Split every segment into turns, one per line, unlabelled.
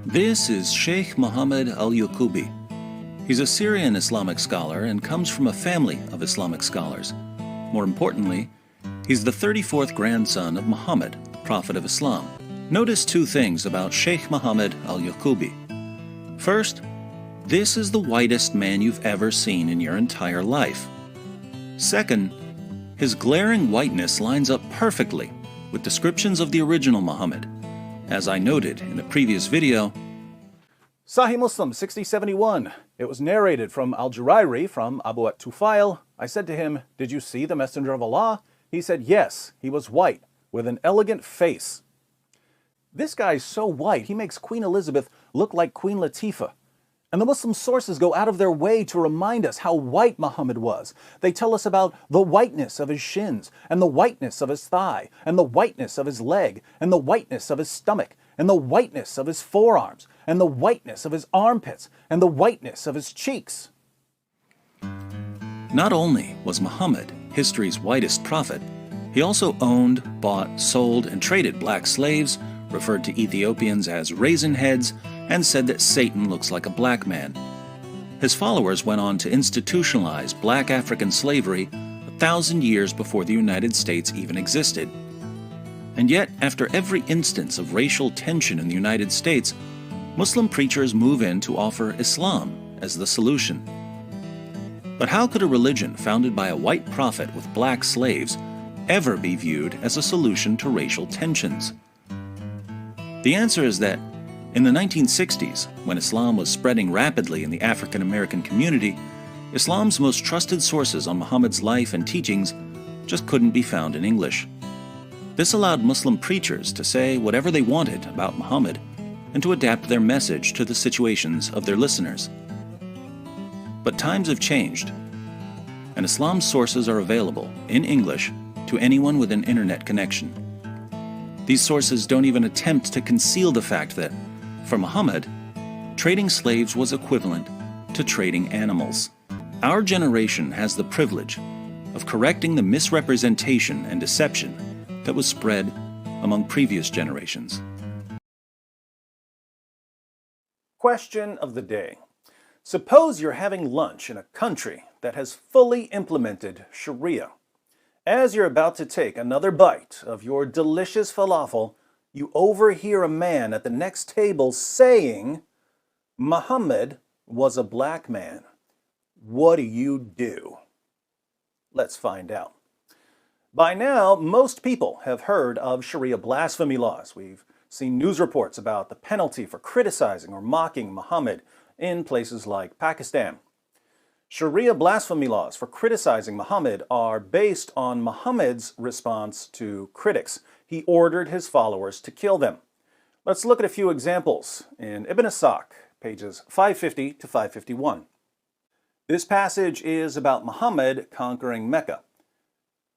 This is Sheikh Mohammed al-Yaqubi. He's a Syrian Islamic scholar and comes from a family of Islamic scholars. More importantly, he's the 34th grandson of Muhammad, Prophet of Islam. Notice two things about Sheikh Mohammed al-Yaqubi. First, this is the whitest man you've ever seen in your entire life. Second, his glaring whiteness lines up perfectly with descriptions of the original Muhammad. As I noted in a previous video,
Sahih Muslim 6071. It was narrated from Al-Jurairi from Abu at-Tufail. I said to him, "Did you see the Messenger of Allah?" He said, "Yes, he was white, with an elegant face." This guy's so white, he makes Queen Elizabeth look like Queen Latifah. And the Muslim sources go out of their way to remind us how white Muhammad was. They tell us about the whiteness of his shins, and the whiteness of his thigh, and the whiteness of his leg, and the whiteness of his stomach, and the whiteness of his forearms, and the whiteness of his armpits, and the whiteness of his cheeks.
Not only was Muhammad history's whitest prophet, he also owned, bought, sold, and traded black slaves, referred to Ethiopians as raisin heads, and said that Satan looks like a black man. His followers went on to institutionalize black African slavery 1,000 years before the United States even existed. And yet, after every instance of racial tension in the United States, Muslim preachers move in to offer Islam as the solution. But how could a religion founded by a white prophet with black slaves ever be viewed as a solution to racial tensions? The answer is that in the 1960s, when Islam was spreading rapidly in the African American community, Islam's most trusted sources on Muhammad's life and teachings just couldn't be found in English. This allowed Muslim preachers to say whatever they wanted about Muhammad and to adapt their message to the situations of their listeners. But times have changed, and Islam's sources are available in English to anyone with an internet connection. These sources don't even attempt to conceal the fact that, for Muhammad, trading slaves was equivalent to trading animals. Our generation has the privilege of correcting the misrepresentation and deception that was spread among previous generations.
Question of the day. Suppose you're having lunch in a country that has fully implemented Sharia. As you're about to take another bite of your delicious falafel, you overhear a man at the next table saying, "Muhammad was a black man." What do? Let's find out. By now, most people have heard of Sharia blasphemy laws. We've seen news reports about the penalty for criticizing or mocking Muhammad in places like Pakistan. Sharia blasphemy laws for criticizing Muhammad are based on Muhammad's response to critics. He ordered his followers to kill them. Let's look at a few examples in Ibn Ishaq, pages 550 to 551. This passage is about Muhammad conquering Mecca.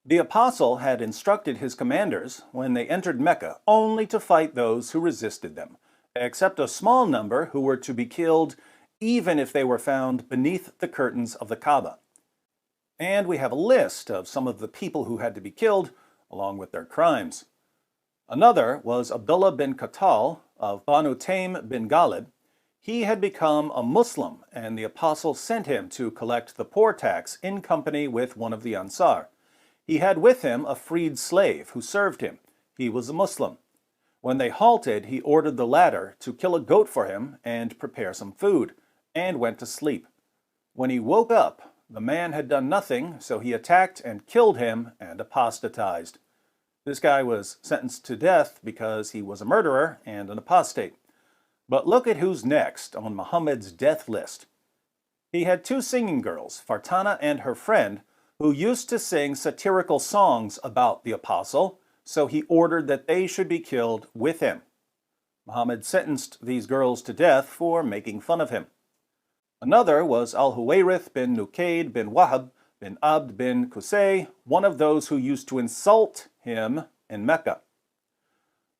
The apostle had instructed his commanders when they entered Mecca only to fight those who resisted them, except a small number who were to be killed even if they were found beneath the curtains of the Kaaba. And we have a list of some of the people who had to be killed, along with their crimes. Another was Abdullah bin Qatal of Banu Taym bin Ghalib. He had become a Muslim, and the apostle sent him to collect the poor tax in company with one of the Ansar. He had with him a freed slave who served him. He was a Muslim. When they halted, he ordered the latter to kill a goat for him and prepare some food, and went to sleep. When he woke up, the man had done nothing, so he attacked and killed him and apostatized. This guy was sentenced to death because he was a murderer and an apostate. But look at who's next on Muhammad's death list. He had two singing girls, Fartana and her friend, who used to sing satirical songs about the apostle, so he ordered that they should be killed with him. Muhammad sentenced these girls to death for making fun of him. Another was Al-Huwayrith bin Nukayd bin Wahab bin Abd bin Qusay, one of those who used to insult him in Mecca.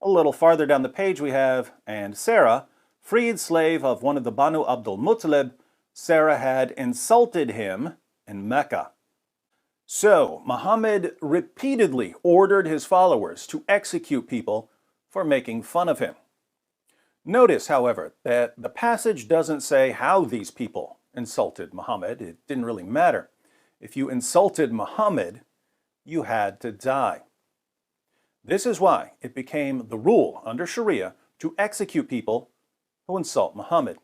A little farther down the page we have, and Sarah, freed slave of one of the Banu Abdul Muttalib. Sarah had insulted him in Mecca. So, Muhammad repeatedly ordered his followers to execute people for making fun of him. Notice, however, that the passage doesn't say how these people insulted Muhammad. It didn't really matter. If you insulted Muhammad, you had to die. This is why it became the rule under Sharia to execute people who insult Muhammad.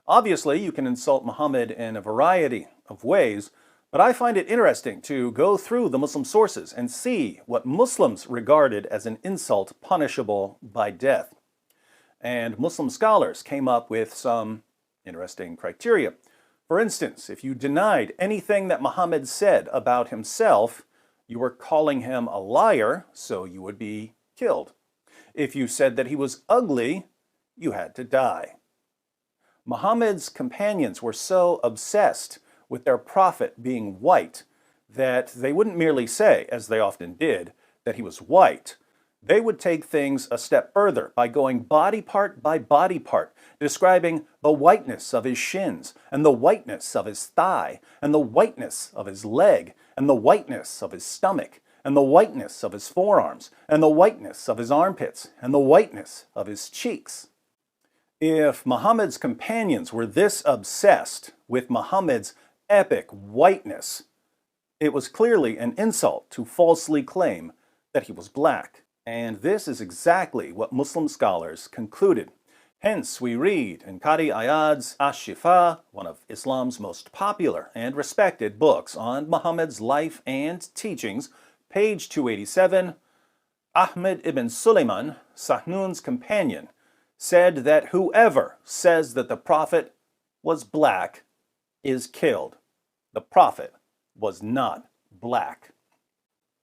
Obviously, you can insult Muhammad in a variety of ways, but I find it interesting to go through the Muslim sources and see what Muslims regarded as an insult punishable by death. And Muslim scholars came up with some interesting criteria. For instance, if you denied anything that Muhammad said about himself, you were calling him a liar, so you would be killed. If you said that he was ugly, you had to die. Muhammad's companions were so obsessed with their prophet being white that they wouldn't merely say, as they often did, that he was white. They would take things a step further by going body part by body part, describing the whiteness of his shins, and the whiteness of his thigh, and the whiteness of his leg, and the whiteness of his stomach, and the whiteness of his forearms, and the whiteness of his armpits, and the whiteness of his cheeks. If Muhammad's companions were this obsessed with Muhammad's epic whiteness, it was clearly an insult to falsely claim that he was black. And this is exactly what Muslim scholars concluded. Hence, we read in Qadi Iyad's Ash-Shifa, one of Islam's most popular and respected books on Muhammad's life and teachings, page 287, Ahmad ibn Sulaiman, Sahnun's companion, said that whoever says that the Prophet was black is killed. The Prophet was not black.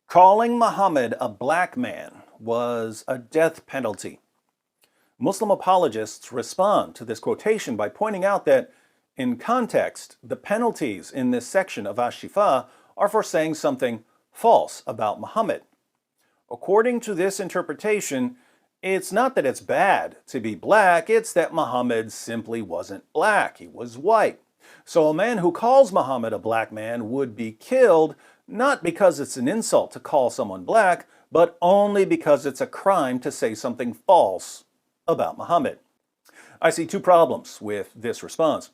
Calling Muhammad a black man was a death penalty. Muslim apologists respond to this quotation by pointing out that, in context, the penalties in this section of Ash-Shifa are for saying something false about Muhammad. According to this interpretation, it's not that it's bad to be black, it's that Muhammad simply wasn't black, he was white. So a man who calls Muhammad a black man would be killed, not because it's an insult to call someone black, but only because it's a crime to say something false about Muhammad. I see two problems with this response.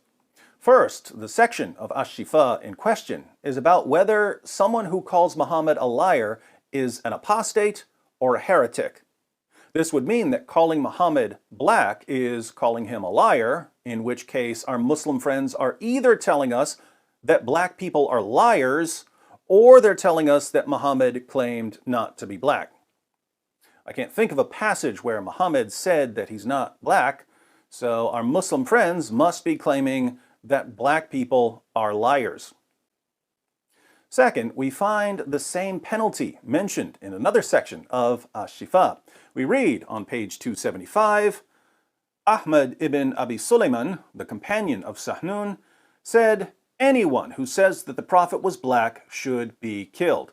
First, the section of Ash-Shifa in question is about whether someone who calls Muhammad a liar is an apostate or a heretic. This would mean that calling Muhammad black is calling him a liar, in which case our Muslim friends are either telling us that black people are liars, or they're telling us that Muhammad claimed not to be black. I can't think of a passage where Muhammad said that he's not black, so our Muslim friends must be claiming that black people are liars. Second, we find the same penalty mentioned in another section of Ash-Shifa. We read on page 275, Ahmad ibn Abi Sulaiman, the companion of Sahnun, said, anyone who says that the Prophet was black should be killed.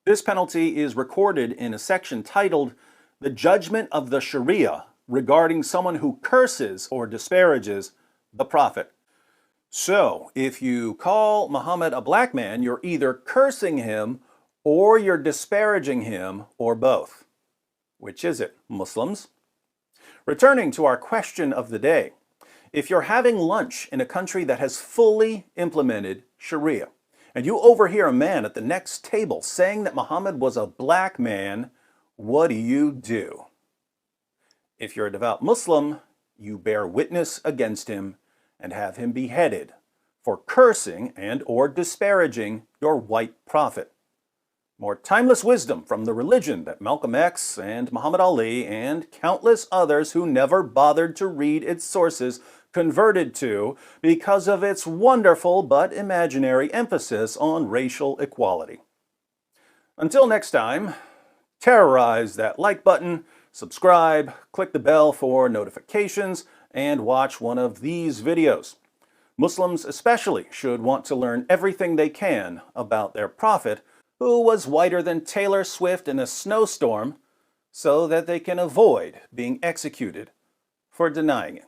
This penalty is recorded in a section titled, The Judgment of the Sharia regarding someone who curses or disparages the Prophet. So, if you call Muhammad a black man, you're either cursing him or you're disparaging him, or both. Which is it, Muslims? Returning to our question of the day, if you're having lunch in a country that has fully implemented Sharia, and you overhear a man at the next table saying that Muhammad was a black man, what do? If you're a devout Muslim, you bear witness against him and have him beheaded for cursing and or disparaging your white prophet. More timeless wisdom from the religion that Malcolm X and Muhammad Ali and countless others who never bothered to read its sources converted to because of its wonderful but imaginary emphasis on racial equality. Until next time, terrorize that like button, subscribe, click the bell for notifications, and watch one of these videos. Muslims especially should want to learn everything they can about their prophet, who was whiter than Taylor Swift in a snowstorm, so that they can avoid being executed for denying it.